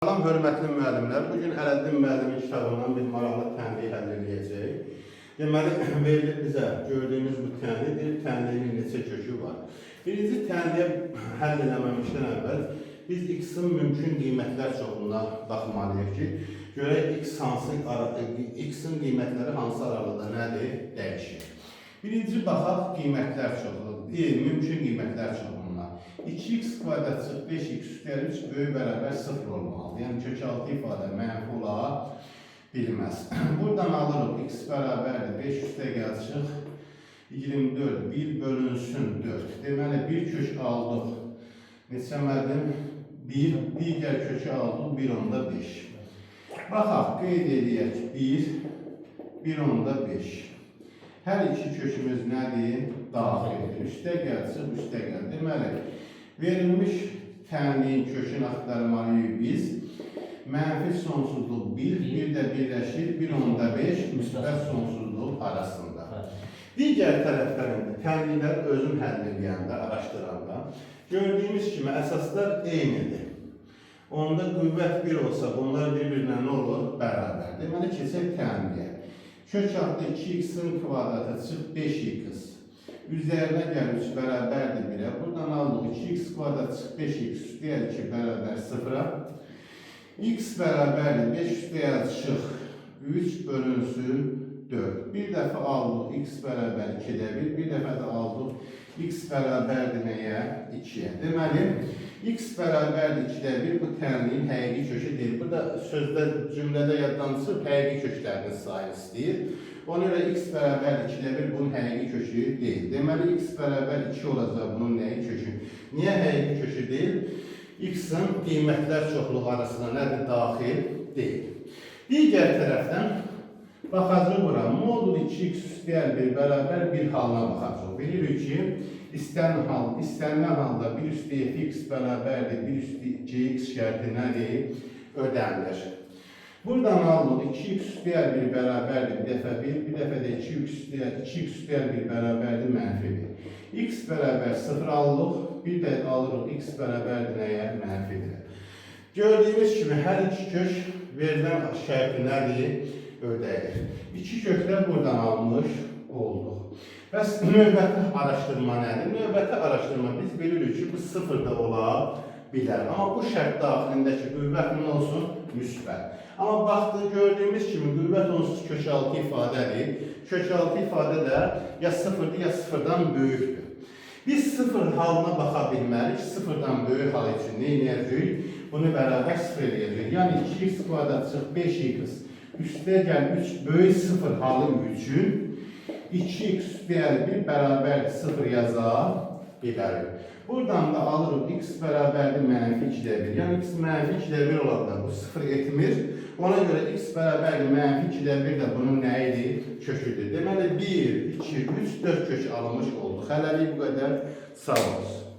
Salam hörmətli müəllimlər. Bugün Ələddin müəllimin kitabından bir maraqlı tənbih həll edəcəyik. Deməli, verilir bizə gördüyünüz bu tənbih, tənbihin neçə kökü var. Birinci tənbiyə həll eləməmişdən əvvəl biz X-in mümkün qiymətlər çoxluğuna baxmalıyıq ki, görək X-in qiymətləri hansı aralıqda nədir, dəyişir. Birinci baxaq qiymətlər çoxluğu, mümkün qiymətlər çoxluğuna. 2x kvadrat çıx 5x üstəlik 3 böyük bərabər 0 olmalıdır. Yəni kök altı ifadə mənfi ola bilməz. Buradan alırıq x bərabərdir 5 üstəgəl çıx 24 1 bölünsün 4. Deməli bir kök aldıq. Neçə mədim? 1 digər kökü aldıq 1 onda 5. Baxaq qeyd edək 1 1 onda 5. Hər iki kökümüz nədir? Daxildir. Üstəgəl çıx üstəgəl. Deməli verilmiş tənbihin kökünü axtarmalıyıq biz. Mənfi sonsuzluq 1, bir də birləşir 1 onda 5 müsbət sonsuzluq arasında. Digər tərəflərində tənbihləri özün həll edəndə, araşdıranda gördüyümüz kimi əsaslar eynidir. Onda qüvvət 1 olsa bunlar bir-birinə nə olur? Bərabər. Deməli keçək tənbiyə. Kök altı 2x-in kvadratı çıx 5x. Üzərinə gəl 3 bərabərdir 1-ə. Buradan aldıq 2x kvadrat çıx 5x üstəyəl 2 bərabər 0-a. X bərabərdir 5 üstəyəl çıx 3 bölünsün 4. Bir dəfə aldıq x bərabər 2-də 1. Bir dəfə də aldıq x bərabərdir nəyə? 2-yə. Deməli, x bərabərdir 2-də 1 bu tənbihin həqiqi kökü deyil. Burada sözdə, cümlədə yaddan çıxıb həqiqi köklərinin sayını istəyir. Ona görə x bərabər 2-də 1 bunun həqiqi kökü deyil. Deməli, x bərabər 2 olacaq bunun nəyi kökü? Niyə həqiqi kökü deyil? X-in qiymətlər çoxluğu arasında nədir? Daxil deyil. Digər tərəfdən baxacaq bura. Modul 2x üstəyəl 1 bərabər 1 halına baxacaq. Bilirik ki, istənilən halda 1 üstə f(x) bərabərdir 1 üstə gx şərti nədir? Ödənilir. Buradan aldıq 2x üstəyəl 1 bərabərdir bir dəfə 1, bir dəfə də 2x üstəyəl 1 bərabərdir mənfi 1. X bərabər 0 aldıq, bir də alırıq x bərabərdir nəyə? Mənfidir. Gördüyümüz kimi hər iki kök verilən şərti nədir? Ödəyir. İki köklər buradan almış olduq. Bəs növbəti araşdırma nədir? Növbəti araşdırma biz bilirik ki, bu 0 da ola bilər. Amma bu şərt daxilindəki qüvvət nə olsun? Müsbət. Amma baxdıq, gördüyümüz kimi qüvvət onsuz kök altı ifadədir. Kök altı ifadə də ya 0-dır, ya 0-dan böyükdür. Biz 0 halına baxa bilmərik. 0-dan böyük hal üçün nə edəcəyik? Bunu bərabər 0 edəcəyik. Yəni 2x kvadrat çıx 5x üstə gəl 3 böyük 0 halı üçün 2x üstəyəl 1 bərabərdir 0 yaza bilərik. Buradan da alırıq x bərabərdir mənfi 2-də 1. Yəni x mənfi 2-də 1 olanda bu 0 etmir. Ona görə x bərabərdir mənfi 2-də 1 də bunun nəyidir? Köküdür. Deməli 1, 2, 3, 4 kök alınmış oldu. Hələlik bu qədər. Sağ olsun.